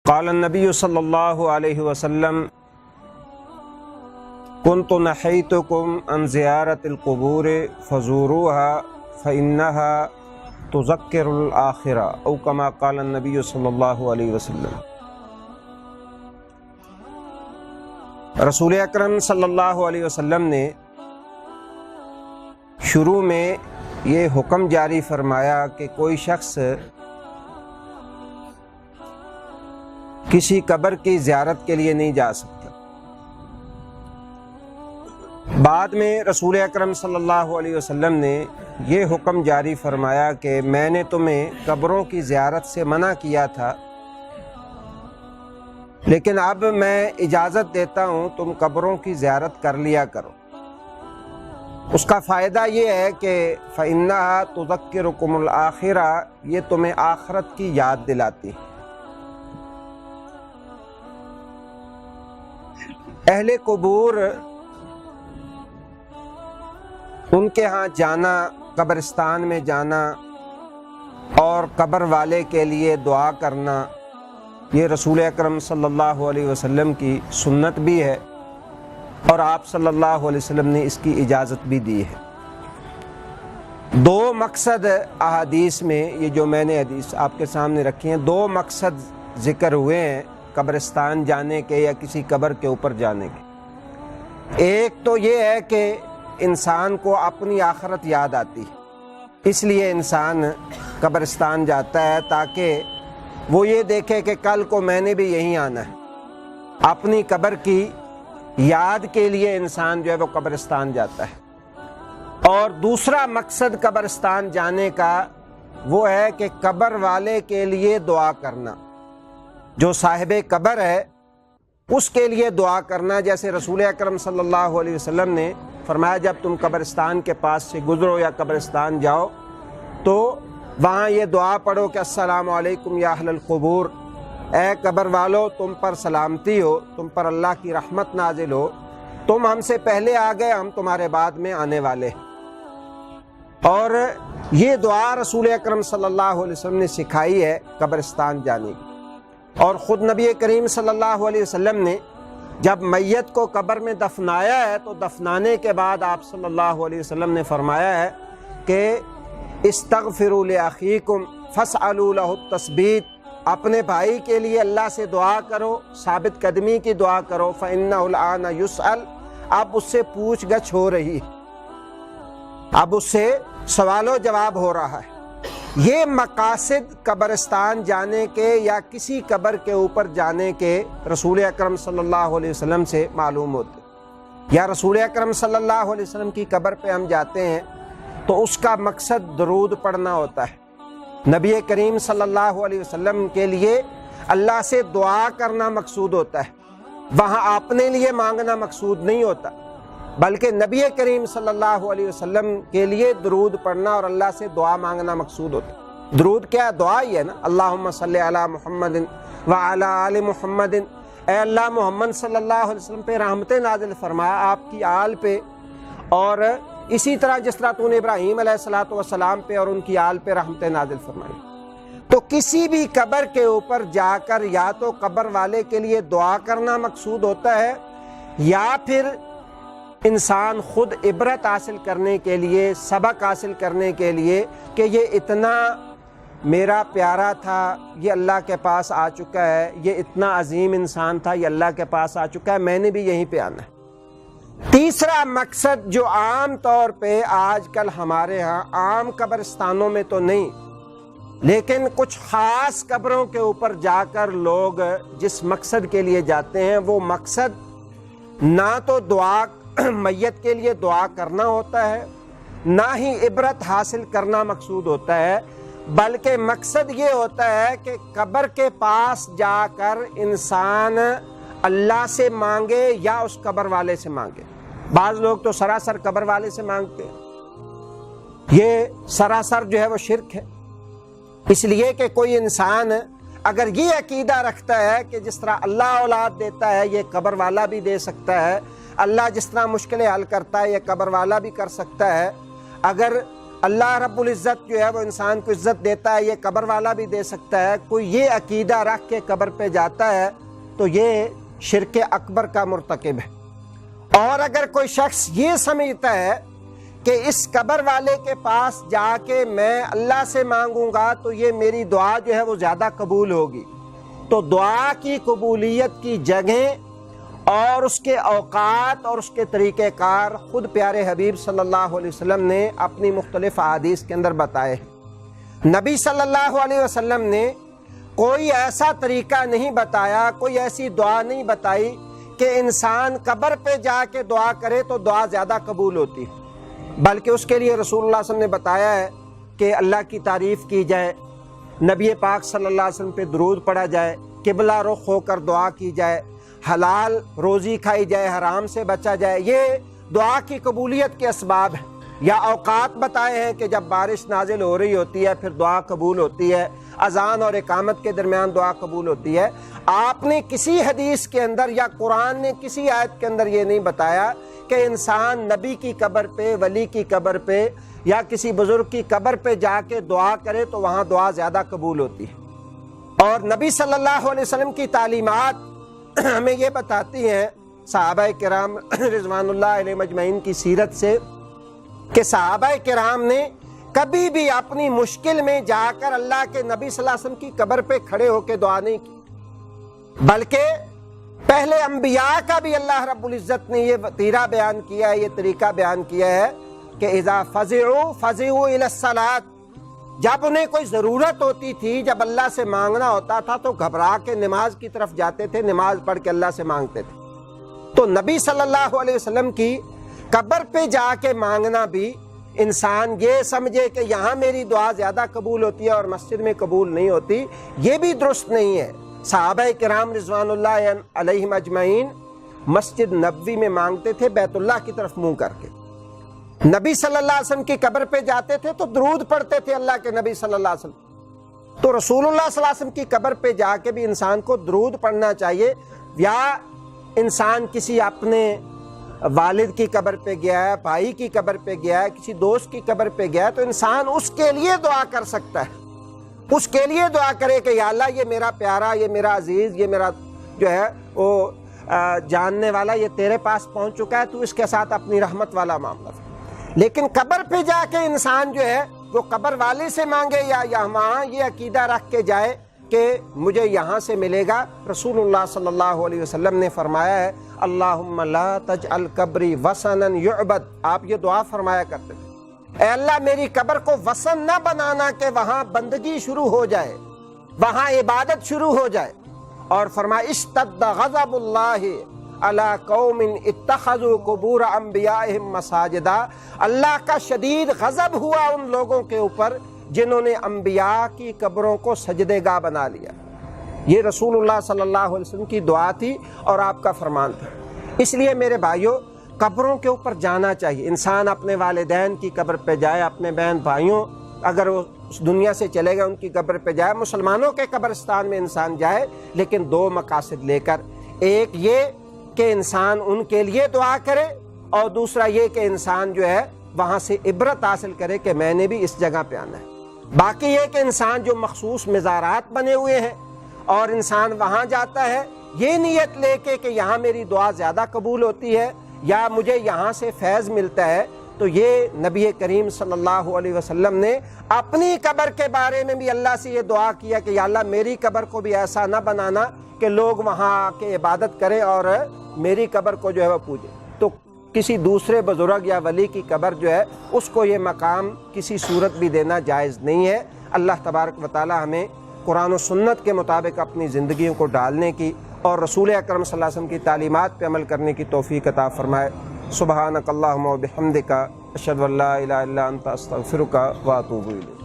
قال النبی صلی اللہ علیہ وسلم كنت نحیتکم عن زیارت القبور فزوروها فإنها تذکر الآخرہ او کما قال النبی صلی اللہ علیہ وسلم۔ رسول اکرم صلی اللہ علیہ وسلم نے شروع میں یہ حکم جاری فرمایا کہ کوئی شخص کسی قبر کی زیارت کے لیے نہیں جا سکتا۔ بعد میں رسول اکرم صلی اللہ علیہ وسلم نے یہ حکم جاری فرمایا کہ میں نے تمہیں قبروں کی زیارت سے منع کیا تھا، لیکن اب میں اجازت دیتا ہوں تم قبروں کی زیارت کر لیا کرو۔ اس کا فائدہ یہ ہے کہ فَإِنَّهَا تُذَكِّرُكُمُ الْآخِرَةَ، یہ تمہیں آخرت کی یاد دلاتی ہے۔ اہل قبور ان کے ہاں جانا، قبرستان میں جانا اور قبر والے کے لیے دعا کرنا، یہ رسول اکرم صلی اللہ علیہ وسلم کی سنت بھی ہے اور آپ صلی اللہ علیہ وسلم نے اس کی اجازت بھی دی ہے۔ دو مقصد احادیث میں، یہ جو میں نے حدیث آپ کے سامنے رکھی ہیں، دو مقصد ذکر ہوئے ہیں قبرستان جانے کے یا کسی قبر کے اوپر جانے کے۔ ایک تو یہ ہے کہ انسان کو اپنی آخرت یاد آتی ہے، اس لیے انسان قبرستان جاتا ہے تاکہ وہ یہ دیکھے کہ کل کو میں نے بھی یہیں آنا ہے۔ اپنی قبر کی یاد کے لیے انسان جو ہے وہ قبرستان جاتا ہے۔ اور دوسرا مقصد قبرستان جانے کا وہ ہے کہ قبر والے کے لیے دعا کرنا، جو صاحب قبر ہے اس کے لیے دعا کرنا۔ جیسے رسول اکرم صلی اللہ علیہ وسلم نے فرمایا جب تم قبرستان کے پاس سے گزرو یا قبرستان جاؤ تو وہاں یہ دعا پڑھو کہ السلام علیکم یا اہل القبور، اے قبر والو تم پر سلامتی ہو، تم پر اللہ کی رحمت نازل ہو، تم ہم سے پہلے آ گئے، ہم تمہارے بعد میں آنے والے ہیں۔ اور یہ دعا رسول اکرم صلی اللہ علیہ وسلم نے سکھائی ہے قبرستان جانے کی۔ اور خود نبی کریم صلی اللہ علیہ وسلم نے جب میت کو قبر میں دفنایا ہے تو دفنانے کے بعد آپ صلی اللہ علیہ وسلم نے فرمایا ہے کہ استغفروا لاخیکم فاسألوا له التثبیت، اپنے بھائی کے لیے اللہ سے دعا کرو، ثابت قدمی کی دعا کرو، فإنه الآن يسأل، اب اس سے پوچھ گچھ ہو رہی ہے، اب اس سے سوال و جواب ہو رہا ہے۔ یہ مقاصد قبرستان جانے کے یا کسی قبر کے اوپر جانے کے رسول اکرم صلی اللہ علیہ وسلم سے معلوم ہوتے۔ یا رسول اکرم صلی اللہ علیہ وسلم کی قبر پہ ہم جاتے ہیں تو اس کا مقصد درود پڑھنا ہوتا ہے، نبی کریم صلی اللہ علیہ وسلم کے لیے اللہ سے دعا کرنا مقصود ہوتا ہے، وہاں اپنے لیے مانگنا مقصود نہیں ہوتا، بلکہ نبی کریم صلی اللہ علیہ وسلم کے لیے درود پڑھنا اور اللہ سے دعا مانگنا مقصود ہوتا ہے۔ درود کیا دعا ہی ہے نا، اللہم صلی علی محمد وعلی آل محمد، اے اللہ محمد صلی اللہ علیہ وسلم پہ رحمتیں نازل فرما، آپ کی آل پہ، اور اسی طرح جس طرح تو نے ابراہیم علیہ السلام پہ اور ان کی آل پہ رحمتیں نازل فرمائی۔ تو کسی بھی قبر کے اوپر جا کر یا تو قبر والے کے لیے دعا کرنا مقصود ہوتا ہے، یا پھر انسان خود عبرت حاصل کرنے کے لیے، سبق حاصل کرنے کے لیے کہ یہ اتنا میرا پیارا تھا، یہ اللہ کے پاس آ چکا ہے، یہ اتنا عظیم انسان تھا، یہ اللہ کے پاس آ چکا ہے، میں نے بھی یہیں پہ آنا ہے۔ تیسرا مقصد جو عام طور پہ آج کل ہمارے ہاں عام قبرستانوں میں تو نہیں، لیکن کچھ خاص قبروں کے اوپر جا کر لوگ جس مقصد کے لیے جاتے ہیں، وہ مقصد نہ تو دعا میت کے لیے دعا کرنا ہوتا ہے، نہ ہی عبرت حاصل کرنا مقصود ہوتا ہے، بلکہ مقصد یہ ہوتا ہے کہ قبر کے پاس جا کر انسان اللہ سے مانگے یا اس قبر والے سے مانگے۔ بعض لوگ تو سراسر قبر والے سے مانگتے ہیں، یہ سراسر جو ہے وہ شرک ہے، اس لیے کہ کوئی انسان اگر یہ عقیدہ رکھتا ہے کہ جس طرح اللہ اولاد دیتا ہے یہ قبر والا بھی دے سکتا ہے، اللہ جس طرح مشکلیں حل کرتا ہے یہ قبر والا بھی کر سکتا ہے، اگر اللہ رب العزت جو ہے وہ انسان کو عزت دیتا ہے، یہ قبر والا بھی دے سکتا ہے، کوئی یہ عقیدہ رکھ کے قبر پہ جاتا ہے تو یہ شرک اکبر کا مرتکب ہے۔ اور اگر کوئی شخص یہ سمجھتا ہے کہ اس قبر والے کے پاس جا کے میں اللہ سے مانگوں گا تو یہ میری دعا جو ہے وہ زیادہ قبول ہوگی، تو دعا کی قبولیت کی جگہیں اور اس کے اوقات اور اس کے طریقہ کار خود پیارے حبیب صلی اللہ علیہ وسلم نے اپنی مختلف احادیث کے اندر بتائے ہیں۔ نبی صلی اللہ علیہ وسلم نے کوئی ایسا طریقہ نہیں بتایا، کوئی ایسی دعا نہیں بتائی کہ انسان قبر پہ جا کے دعا کرے تو دعا زیادہ قبول ہوتی ہے، بلکہ اس کے لیے رسول اللہ صلی اللہ علیہ وسلم نے بتایا ہے کہ اللہ کی تعریف کی جائے، نبی پاک صلی اللہ علیہ وسلم پہ درود پڑھا جائے، قبلہ رخ ہو کر دعا کی جائے، حلال روزی کھائی جائے، حرام سے بچا جائے، یہ دعا کی قبولیت کے اسباب ہیں۔ یا اوقات بتائے ہیں کہ جب بارش نازل ہو رہی ہوتی ہے پھر دعا قبول ہوتی ہے، اذان اور اقامت کے درمیان دعا قبول ہوتی ہے۔ آپ نے کسی حدیث کے اندر یا قرآن نے کسی آیت کے اندر یہ نہیں بتایا کہ انسان نبی کی قبر پہ، ولی کی قبر پہ یا کسی بزرگ کی قبر پہ جا کے دعا کرے تو وہاں دعا زیادہ قبول ہوتی ہے۔ اور نبی صلی اللہ علیہ وسلم کی تعلیمات ہمیں یہ بتاتی ہیں صحابہ کرام رضوان اللہ علیہ مجمعین کی سیرت سے کہ صحابہ کرام نے کبھی بھی اپنی مشکل میں جا کر اللہ کے نبی صلی اللہ علیہ وسلم کی قبر پہ کھڑے ہو کے دعا نہیں کی، بلکہ پہلے انبیاء کا بھی اللہ رب العزت نے یہ وتیرہ بیان کیا ہے، یہ طریقہ بیان کیا ہے کہ اذا فزعوا فزعوا الی الصلاۃ، جب انہیں کوئی ضرورت ہوتی تھی، جب اللہ سے مانگنا ہوتا تھا تو گھبرا کے نماز کی طرف جاتے تھے، نماز پڑھ کے اللہ سے مانگتے تھے۔ تو نبی صلی اللہ علیہ وسلم کی قبر پہ جا کے مانگنا بھی انسان یہ سمجھے کہ یہاں میری دعا زیادہ قبول ہوتی ہے اور مسجد میں قبول نہیں ہوتی، یہ بھی درست نہیں ہے۔ صحابہ کرام رضوان اللہ علیہم اجمعین مسجد نبوی میں مانگتے تھے بیت اللہ کی طرف منہ کر کے، نبی صلی اللہ علیہ وسلم کی قبر پہ جاتے تھے تو درود پڑھتے تھے اللہ کے نبی صلی اللہ علیہ وسلم۔ تو رسول اللہ صلی اللہ علیہ وسلم کی قبر پہ جا کے بھی انسان کو درود پڑھنا چاہیے، یا انسان کسی اپنے والد کی قبر پہ گیا ہے، بھائی کی قبر پہ گیا ہے، کسی دوست کی قبر پہ گیا ہے تو انسان اس کے لیے دعا کر سکتا ہے، اس کے لیے دعا کرے کہ یا اللہ یہ میرا پیارا، یہ میرا عزیز، یہ میرا جو ہے وہ جاننے والا یہ تیرے پاس پہنچ چکا ہے، تو اس کے ساتھ اپنی رحمت والا معاملہ۔ لیکن قبر پہ جا کے انسان جو ہے وہ قبر والے سے مانگے یا وہاں یہ عقیدہ رکھ کے جائے کہ مجھے یہاں سے ملے گا، رسول اللہ صلی اللہ علیہ وسلم نے فرمایا ہے اللہم لا تجعل قبری وثنا یعبد، آپ یہ دعا فرمایا کرتے تھے، اے اللہ میری قبر کو وثن نہ بنانا کہ وہاں بندگی شروع ہو جائے، وہاں عبادت شروع ہو جائے۔ اور فرمایا اشتد غضب اللہ علی قوم اتخذوا قبور انبیائہم مساجدا، اللہ کا شدید غضب ہوا ان لوگوں کے اوپر جنہوں نے انبیاء کی قبروں کو سجدے گاہ بنا لیا۔ یہ رسول اللہ صلی اللہ علیہ وسلم کی دعا تھی اور آپ کا فرمان تھا۔ اس لیے میرے بھائیوں قبروں کے اوپر جانا چاہیے، انسان اپنے والدین کی قبر پہ جائے، اپنے بہن بھائیوں اگر وہ اس دنیا سے چلے گئے ان کی قبر پہ جائے، مسلمانوں کے قبرستان میں انسان جائے، لیکن دو مقاصد لے کر، ایک یہ کہ انسان ان کے لیے دعا کرے، اور دوسرا یہ کہ انسان جو ہے وہاں سے عبرت حاصل کرے کہ میں نے بھی اس جگہ پہ آنا ہے۔ باقی یہ کہ انسان جو مخصوص مزارات بنے ہوئے ہیں اور انسان وہاں جاتا ہے یہ نیت لے کے کہ یہاں میری دعا زیادہ قبول ہوتی ہے یا مجھے یہاں سے فیض ملتا ہے، تو یہ نبی کریم صلی اللہ علیہ وسلم نے اپنی قبر کے بارے میں بھی اللہ سے یہ دعا کیا کہ یا اللہ میری قبر کو بھی ایسا نہ بنانا کہ لوگ وہاں آ کے عبادت کریں اور میری قبر کو جو ہے وہ پوجیں۔ تو کسی دوسرے بزرگ یا ولی کی قبر جو ہے اس کو یہ مقام کسی صورت بھی دینا جائز نہیں ہے۔ اللہ تبارک و تعالی ہمیں قرآن و سنت کے مطابق اپنی زندگیوں کو ڈالنے کی اور رسول اکرم صلی اللہ علیہ وسلم کی تعلیمات پہ عمل کرنے کی توفیق عطا فرمائے۔ سبحانک اللہم و بحمدک، اشہد ان لا الہ الا انت، استغفرک و اتوب الیک۔